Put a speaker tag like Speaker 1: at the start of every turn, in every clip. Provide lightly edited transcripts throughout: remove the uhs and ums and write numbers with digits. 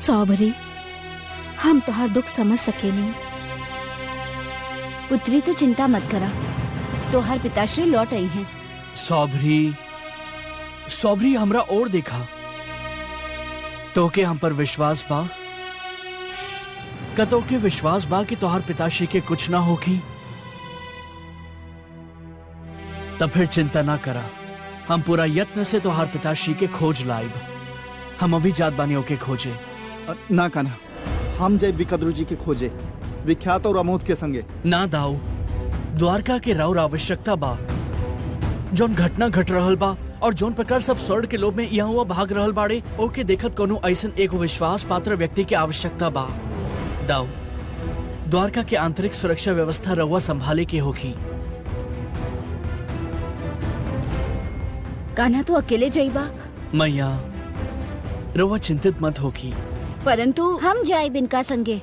Speaker 1: सौभरी, हम तोहार दुख समझ सके नहीं।
Speaker 2: पुत्री तो चिंता मत करा, तोहार पिताश्री लौट आई हैं।
Speaker 3: सौभरी, सौभरी हमरा और देखा तो के हम पर विश्वास बा? कतो के विश्वास बा कि तोहार पिताश्री के कुछ ना होगी? तब फिर चिंता ना करा, हम पूरा यत्न से तोहार पिताश्री के खोज लाइब। हम अभी जात बानी ओके खोजे।
Speaker 4: ना कान्हा, हम जय विकद्रू जी के खोजे, विख्यात और अमोद के संगे।
Speaker 3: ना दाऊ, द्वारका के राउर आवश्यकता बा। जौन घटना घट रहल बा और जौन प्रकार सब स्वर्ण के लोभ में यहाँ हुआ भाग रहल बाड़े, ओके देखत कोनो ऐसन एक विश्वास पात्र व्यक्ति की आवश्यकता बा। दाऊ, द्वारका के आंतरिक सुरक्षा व्यवस्था रउआ संभाले के होगी।
Speaker 2: कान्हा तो अकेले जाइबा?
Speaker 3: मैया, रउआ चिंतित मत होगी।
Speaker 2: परंतु हम जाए बिनका संगे।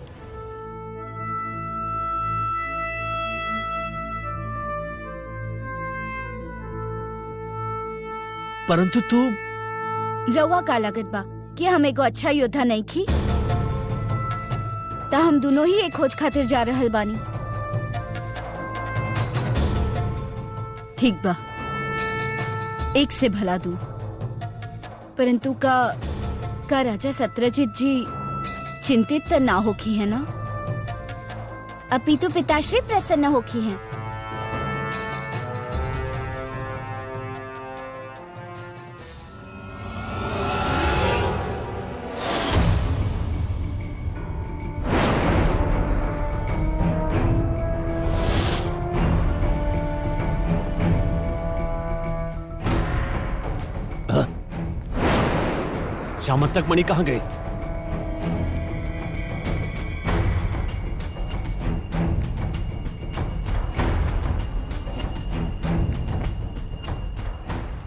Speaker 3: परंतु तू
Speaker 2: रवा का लागत बा कि हम एगो अच्छा योद्धा नहीं खी? ता हम दोनों ही एक खोज खातिर जा रहल बानी। ठीक बा, एक से भला दू। परंतु का राजा सत्यजीत जी चिंतित तो ना होखी है ना? अपितु पिताश्री प्रसन्न होखी हैं।
Speaker 5: श्यामंतक मणि कहाँ गए?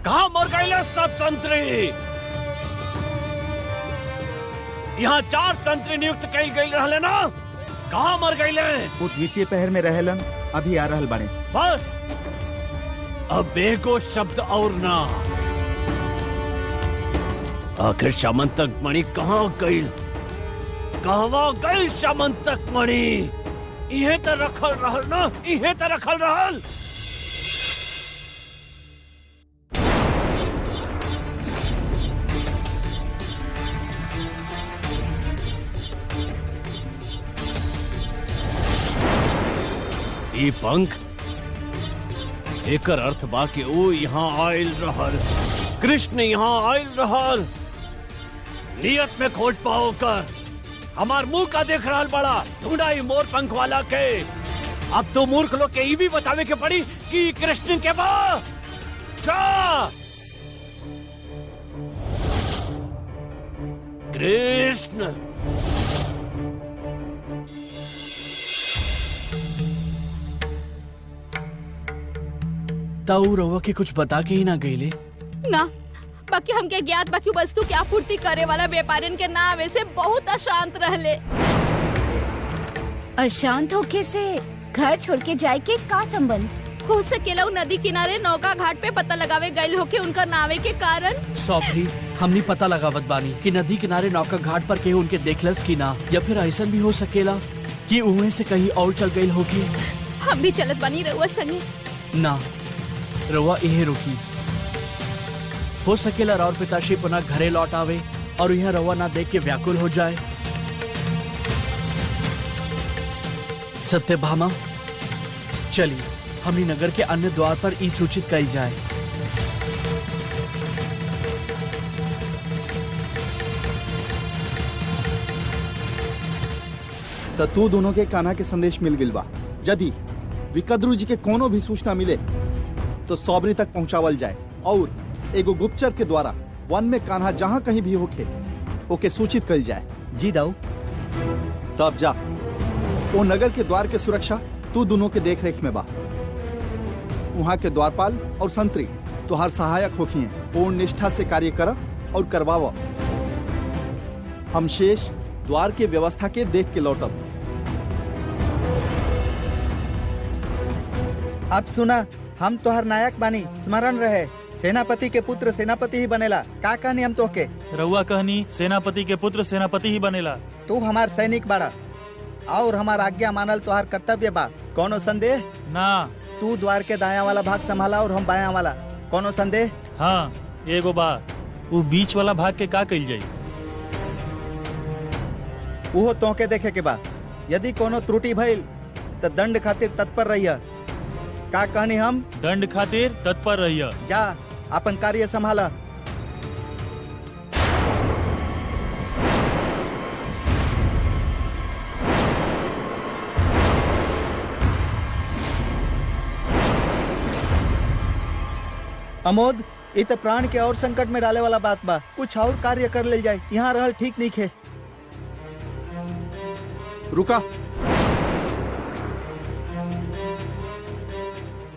Speaker 5: कहाँ मर गए सब संतरी? यहाँ 4 संतरी नियुक्त कई गई रहले ना? कहाँ मर गए?
Speaker 4: वो द्वितीय पहर में रहेलन, अभी आ रहल बाड़े।
Speaker 5: बस अब एगो शब्द और ना। आखिर श्यामंतक मणि कहाँ गई? कहवा गई श्यामंतक मणि? इहे तो रखल रहल ना, इहे तो रखल रहल। ई पंख एकर अर्थ बा कि वो यहाँ आयल रहल, कृष्ण यहाँ आयल रहल। नियत में खोज पाओ कर हमार मुंह का देख रहा बड़ा ढूंढा ही मोर पंख वाला के। अब तो मूर्ख लोग के भी बतावे के पड़ी कि कृष्ण के बा। कृष्ण
Speaker 3: ताऊ रउआ के कुछ बता के ही ना गईले
Speaker 1: ना, बाकी हमके ज्ञात बाकी वस्तु की आपूर्ति करे वाला व्यापारियन के नाम से बहुत अशांत रहले।
Speaker 2: अशांत होके से घर छोड़ के जाए के का संबंध?
Speaker 1: हो सकेला उ नदी किनारे नौका घाट पे पता लगावे गए होके उनका नावे के कारण।
Speaker 3: सौभरी, हमनी पता लगावत बानी कि नदी किनारे नौका घाट पर केहू उनके देखलस की ना, या फिर ऐसा भी हो सकेला कि उन्हें से कहीं और चल गई होगी।
Speaker 1: हम भी चलत बानी रउआ संगे।
Speaker 3: ना, रउआ इहे रुकी। हो सकेला राउर पिताश्री पुनः घरे लौट आवे और यह रउआ ना देख के व्याकुल हो जाए। सत्यभामा, चलिए हमनी नगर के अन्य द्वार पर ई सूचित कई जाए।
Speaker 4: तो तू दोनों के कान्हा के संदेश मिल गिल बा। यदि विकद्रू जी के कोनो भी सूचना मिले तो सौभरी तक पहुंचावल जाए और एगो गुप्तचर के द्वारा वन में कान्हा जहां कहीं भी होके ओके सूचित कल जाए।
Speaker 6: जी दाऊ।
Speaker 4: तब जा, वो नगर के द्वार के सुरक्षा तू दोनों के देख रेख में बा। वहाँ के द्वारपाल और संतरी तुहार सहायक होखी हैं। पूर्ण निष्ठा से कार्य कर और करवाव। हम शेष द्वार के व्यवस्था के देख के लौटब।
Speaker 6: अब सुना, हम तोहर नायक बानी, स्मरण रहे। सेनापति के पुत्र सेनापति ही बनेला। का कहनी हम तोहके?
Speaker 7: रउआ कहनी सेनापति के पुत्र सेनापति ही बनेला।
Speaker 6: तू हमार सैनिक बाड़ा और हमार आज्ञा मानल तोहार कर्तव्य बा। कोनो संदेह?
Speaker 7: ना।
Speaker 6: तू द्वार के दाया वाला भाग संभाला और हम बाया वाला। कोनो संदेह?
Speaker 7: हाँ एगो बा, वो बीच वाला भाग के का कइल जाई?
Speaker 6: उहो तोहके देखे के बा। यदि कोनो त्रुटि भइल तो दंड खातिर तत्पर रहिया। का कहनी हम?
Speaker 7: दंड खातिर तत्पर रहिया।
Speaker 6: जा अपन कार्य संभाला। अमोद, इ त प्राण के और संकट में डाले वाला बात बा। कुछ और कार्य कर ले जाए, यहाँ रहल ठीक नहीं खे।
Speaker 4: रुका।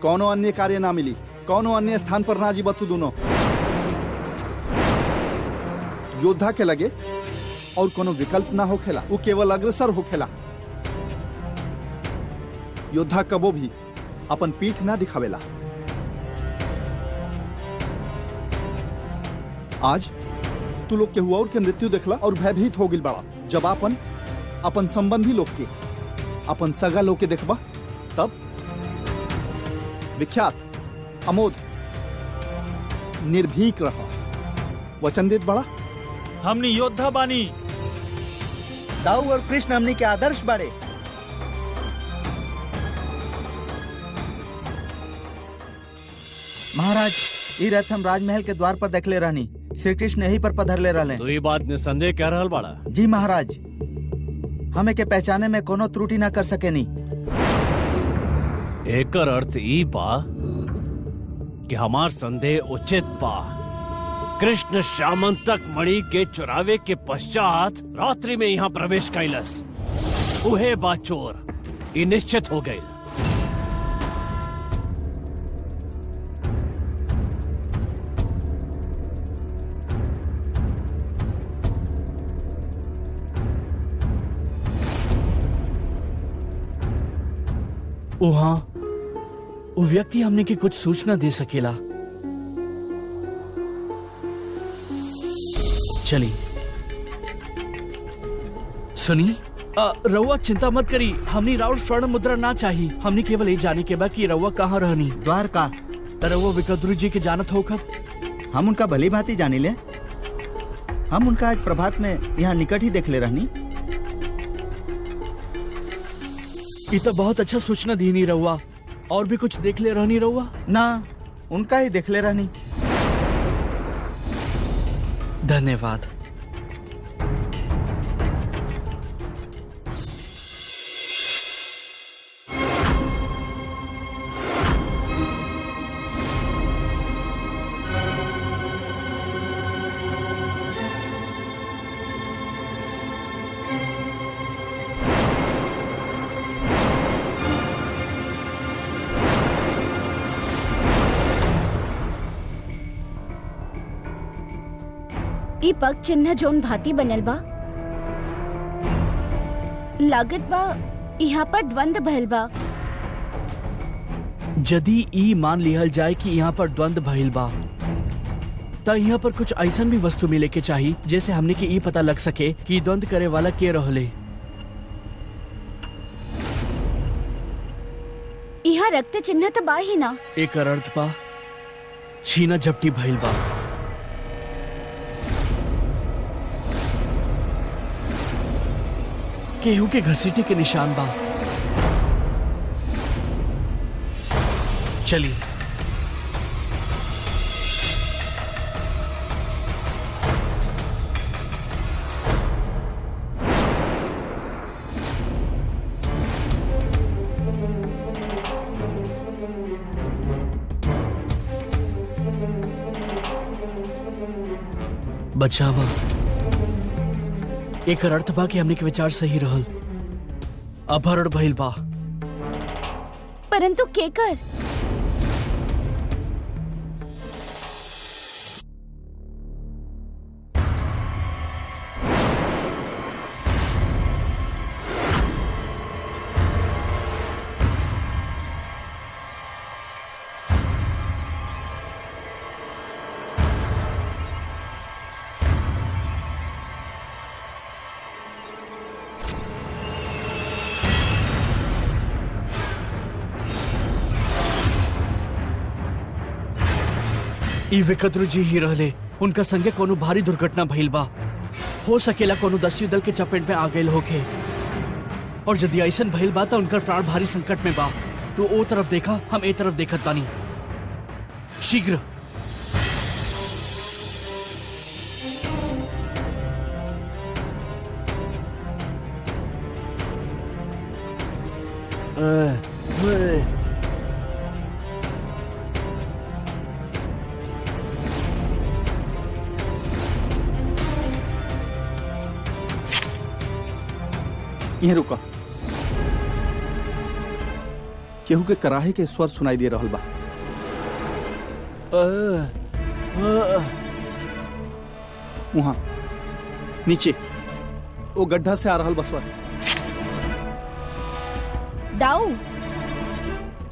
Speaker 4: कोनो अन्य कार्य ना मिली, कोनो अन्य स्थान पर ना जीव तू दोनों। योद्धा के लगे और कोनो विकल्प ना होखेला, वो केवल अग्रसर होखेला। योद्धा कबो भी अपन पीठ ना दिखावेला। आज तू लोग के हुआ और के मृत्यु देखला और भयभीत हो गिल बड़ा। जब अपन संबंधी लोग के, अपन सगा लोग के देखबा, तब विख्यात अमोद निर्भीक रहा। वचन देत बड़ा।
Speaker 7: हमनी योद्धा बानी।
Speaker 6: दाऊ और कृष्ण हमनी के आदर्श बाड़े। महाराज, ई रथ हम राजमहल के द्वार पर देखले रहनी। श्री कृष्ण यही पर पधर ले रहले।
Speaker 5: तो ये बात निसंदेह कह रहल बाड़ा।
Speaker 6: जी महाराज, हमें के पहचाने में कोनो त्रुटि ना कर सके नी।
Speaker 5: एकर अर्थ ई बा कि हमार संदेह उचित बा। कृष्ण श्यामंतक मणि के चुरावे के पश्चात रात्रि में यहाँ प्रवेश कैलस। उहे बा चोर। ये निश्चित हो गई।
Speaker 3: वहाँ वो व्यक्ति हमने की कुछ सूचना दे सकेला। चली सुनी। रउआ चिंता मत करी, हमनी राउर स्वर्ण मुद्रा ना चाहिए। हमने केवल ये जाने के बाद कि रउआ कहाँ रहनी।
Speaker 6: द्वार का
Speaker 3: रउआ विकद्रु जी के जानत हो कब?
Speaker 6: हम उनका भली भांति जानी ले। हम उनका आज प्रभात में यहाँ निकट ही देख ले रहनी।
Speaker 3: ये तो बहुत अच्छा सूचना दी नहीं रहुआ। और भी कुछ देख ले रहनी रहुआ?
Speaker 6: ना, उनका ही देख ले रहनी।
Speaker 3: धन्यवाद।
Speaker 2: ई पग चिन्ह जोन भांति बनल बा, लागत बा यहाँ पर द्वंद भइल बा।
Speaker 3: यदि ई मान लिहल जाए कि यहाँ पर द्वंद भइल बा, त यहाँ पर कुछ ऐसा भी वस्तु मिले के चाहिए जैसे हमने के ई पता लग सके कि द्वंद करे वाला के रहले।
Speaker 2: यहाँ रक्त चिन्ह तो बा ही ना।
Speaker 3: एक अर्थ बा छीना झपटी भइल बा। केहू के घसीटे के निशान बा। चली बचावा। एक अर्थ बा कि हमने के विचार सही रहल। अपहरण भइल बा।
Speaker 2: परंतु केकर?
Speaker 3: ई विकद्रु जी ही रहले। उनका संगे कोनो भारी दुर्घटना भइल बा। हो सकेला कोनो दस्यु दल के चपेट में आ गए होके, और यदि ऐसन भइल बा तो उनकर प्राण भारी संकट में बा। तो ओ तरफ देखा, हम ए तरफ देखत बानी। शीघ्र।
Speaker 4: यहीं रुका। केहू के कराहे के स्वर सुनाई दे रहल बा। वहां नीचे वो गड्ढा से आ रहल बा स्वर।
Speaker 2: दाऊ,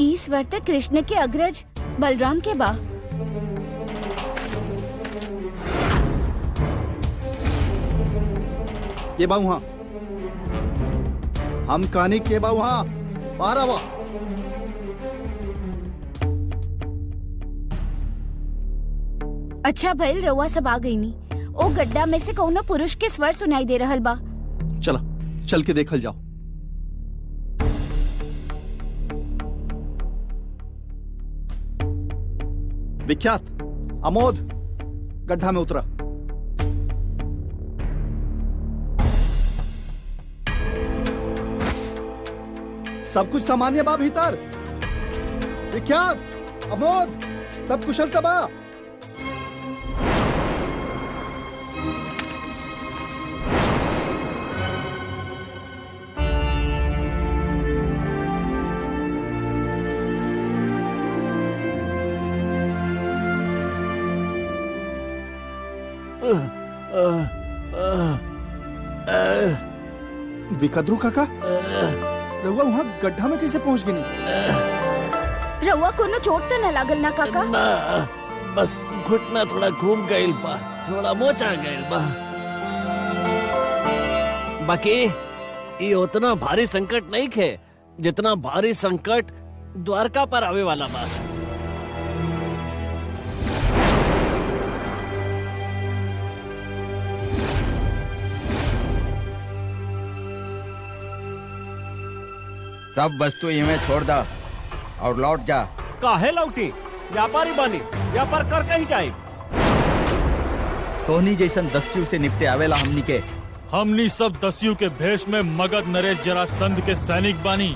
Speaker 2: ई स्वर तक कृष्ण के अग्रज बलराम के बा।
Speaker 4: ये बा वहां। हम कहानी के बा वहां। बाहर आवा।
Speaker 2: अच्छा भइल रउआ सब आ गई नी। ओ गड्ढा में से कौनो पुरुष के स्वर सुनाई दे रहल बा।
Speaker 4: चला, चल के देखल जाओ। विख्यात अमोद गड्ढा में उतरा। सब कुछ सामान्य बा भीतर? विख्यात अमोद सब कुशल तबा? विकद्रु काका, रउआ वहाँ गड्ढा में कैसे पहुँच गई?
Speaker 2: रउआ कोनो चोट तो न लागल ना काका?
Speaker 5: ना, बस घुटना थोड़ा घूम गइल बा, थोड़ा मोचा गइल बा। बाकी ये उतना भारी संकट नहीं खे जितना भारी संकट द्वारका पर आवे वाला बा।
Speaker 8: सब वस्तु इमें छोड़ दा और लौट जा।
Speaker 7: काहे लौटी? व्यापारी बानी, व्यापार कर कहीं जाए।
Speaker 6: तोहनी जैसन दस्यु से निपटे आवेला हमनी के।
Speaker 7: हमनी सब दस्यु के भेष में मगध नरेश जरासंध के सैनिक बानी।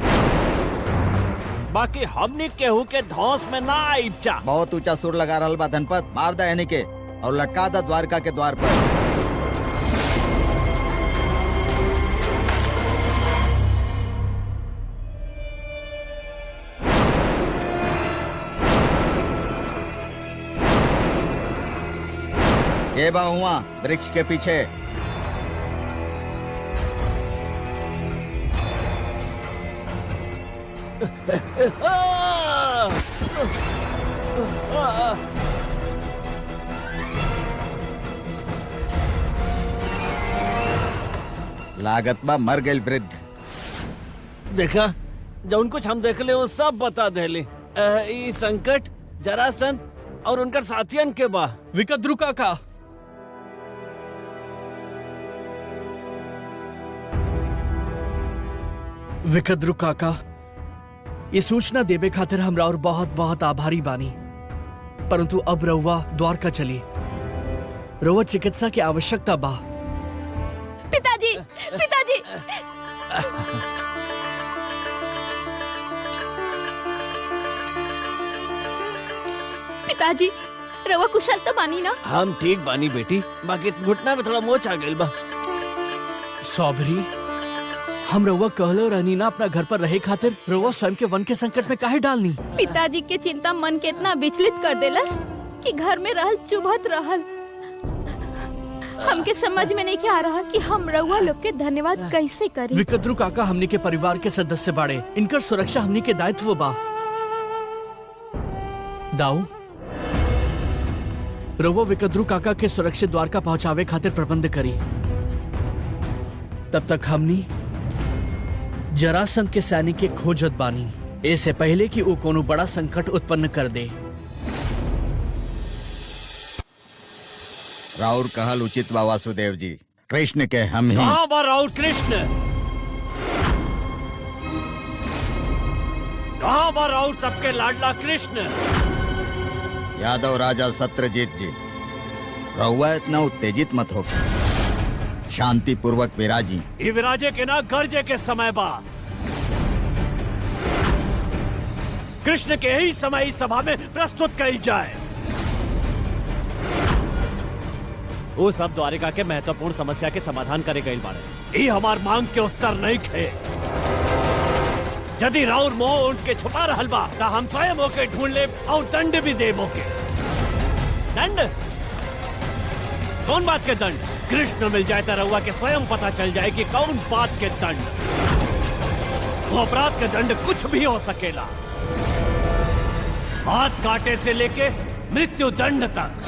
Speaker 5: बाकी हमनी केहू के धौंस में ना आइब जा।
Speaker 8: बहुत ऊंचा सुर लगा रहल बा धनपत। मार दा यानी के और लटका दा द्वारका के द्वार पर। ये बा हुआ वृक्ष के पीछे। लागत बा मर गए वृद्ध।
Speaker 5: देखा, जौन कुछ हम देखले वो सब बता देले। ई संकट जरासंध और उनकर साथियन के बा।
Speaker 3: विकद्रु काका, विकद्रु काका, ये सूचना देवे खातिर हमरा और बहुत बहुत आभारी बानी। परंतु अब रउआ द्वारका चली। रउआ चिकित्सा की आवश्यकता बा।
Speaker 2: पिताजी, पिताजी।
Speaker 1: पिताजी, रवा कुशल तो बानी ना?
Speaker 5: हम ठीक बानी बेटी, बाकी घुटना में थोड़ा मोच आ गइल बा।
Speaker 3: सौभरी, हम रउआ कहलो रहनी ना अपना घर पर रहे खातिर। रउआ स्वयं के वन के संकट में काहे डालनी?
Speaker 1: पिताजी के चिंता मन के इतना विचलित कर देलस कि घर में रहल चुभत रहल। हमके समझ में नहीं आ रहा कि हम रउआ लोग के धन्यवाद कैसे करी।
Speaker 3: विकद्रु काका हमनी के परिवार के सदस्य बाड़े। इनकर सुरक्षा हमनी के दायित्व बा। दाऊ, रउआ विकद्रु काका के सुरक्षित द्वारका पहुंचावे खातिर प्रबंध करी। तब तक हमनी जरासंध के सैनिक के खोजत बानी, ऐसे पहले कि वो कोनो बड़ा संकट उत्पन्न कर दे।
Speaker 8: राउर कहल उचित बा वासुदेव जी। कृष्ण के हम ही
Speaker 5: कहाँ बा राउर कृष्ण? कहाँ बा राउर सबके लाडला कृष्ण?
Speaker 8: यादव राजा सत्यजीत जी, रहुआ इतना उत्तेजित मत हो, शांति पूर्वक विराजी।
Speaker 5: ये विराजे के ना गर्जे के समय बा। कृष्ण के ही समय इस सभा में प्रस्तुत करी जाए। वो सब द्वारिका के महत्वपूर्ण समस्या के समाधान करे गए बाड़े। ये हमार मांग के उत्तर नहीं खे। यदि राउर मोह उनके छुपा रहल बा तो हम स्वयं होके ढूंढ ले और दंड भी दे मोके। दंड? कौन बात के दंड? कृष्ण मिल जाए तो रउआ के स्वयं पता चल जाए कि कौन बात के दंड। वो अपराध के दंड कुछ भी हो सकेला, हाथ काटे से लेके मृत्यु दंड तक।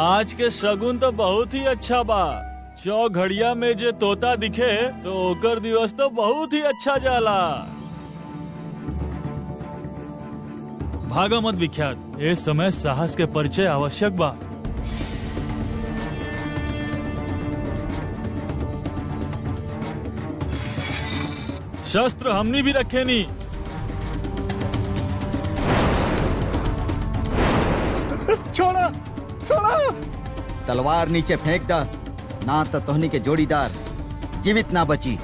Speaker 7: आज के शगुन तो बहुत ही अच्छा बा। चौघड़िया में जे तोता दिखे तो ओकर दिवस तो बहुत ही अच्छा जाला। भागा मत विख्यात, इस समय साहस के परिचय आवश्यक बा। शस्त्र हमनी भी रखे नी।
Speaker 6: छोड़ा छोड़ा।
Speaker 8: तलवार नीचे फेंक दा, ना तो तोहनी के जोड़ीदार जीवित ना बची।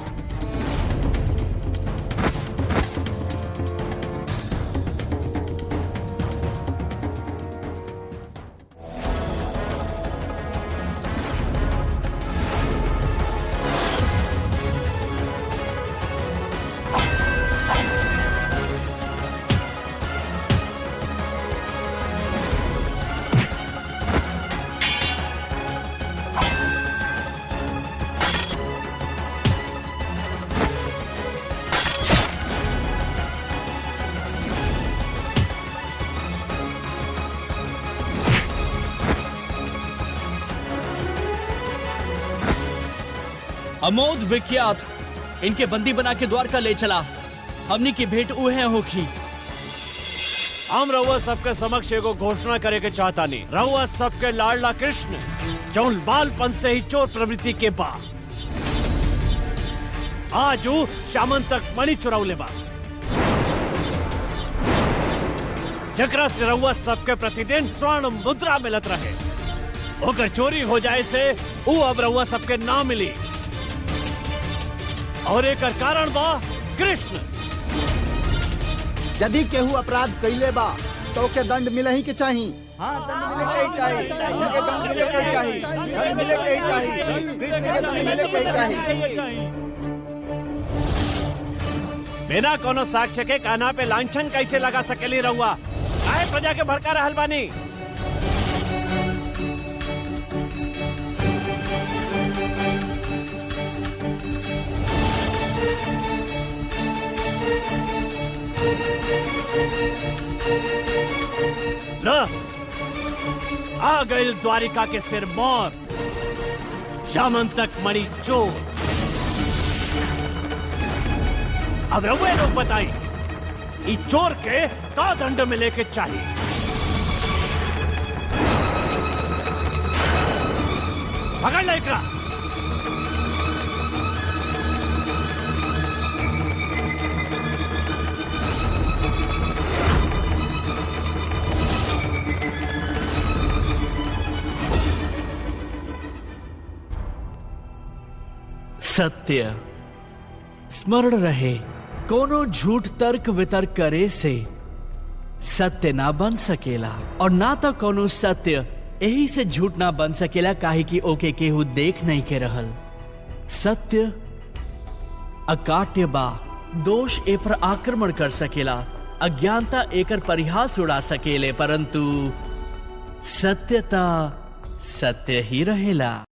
Speaker 3: अमोद विख्यात इनके बंदी बना के द्वारका ले चला। हमनी की भेंट उहे होखी।
Speaker 5: हम रउआ सबके समक्ष एगो घोषणा करे के चाहता नहीं। रउआ सबके लाडला कृष्ण जौन बालपन से ही चोर प्रवृत्ति के बा, आज ऊ श्यामंतक मणि चुरौले बा, जकरा से रउआ सबके प्रतिदिन स्वर्ण मुद्रा मिलत रहे। ओकर चोरी हो जाए से ऊ अब रउआ सबके ना मिली, और एक कारण बा कृष्ण।
Speaker 4: यदि केहू अपराध कैले बा तो ओके दंड मिले ही के चाहिए।
Speaker 6: हाँ, दंड मिले के ही चाहिए। उनके दंड मिले के ही चाहिए। दंड मिले के ही चाहिए। कृष्ण के दंड मिले के ही चाहिए।
Speaker 5: बिना कोनो साक्ष्य के कान्हा पे लांछन कैसे लगा सकेली रहुआ? काहे प्रजा के भड़का रहल बानी? ल आ गई द्वारिका के सिर मोर, श्यामंतक मणि चोर। अब रउए लोग बताई, ई चोर के का दंड मिले के चाहिए? पकड़ ले एकरा।
Speaker 3: सत्य स्मरण रहे, कोनो झूठ तर्क वितर्क करे से सत्य ना बन सकेला, और ना तो कोनो सत्य यही से झूठ ना बन सकेला, काहे कि ओके केहू देख नहीं के रहल। सत्य अकाट्य बा, दोष ए पर आक्रमण कर सकेला, अज्ञानता एकर परिहास उड़ा सकेले, परंतु सत्यता सत्य ही रहेला।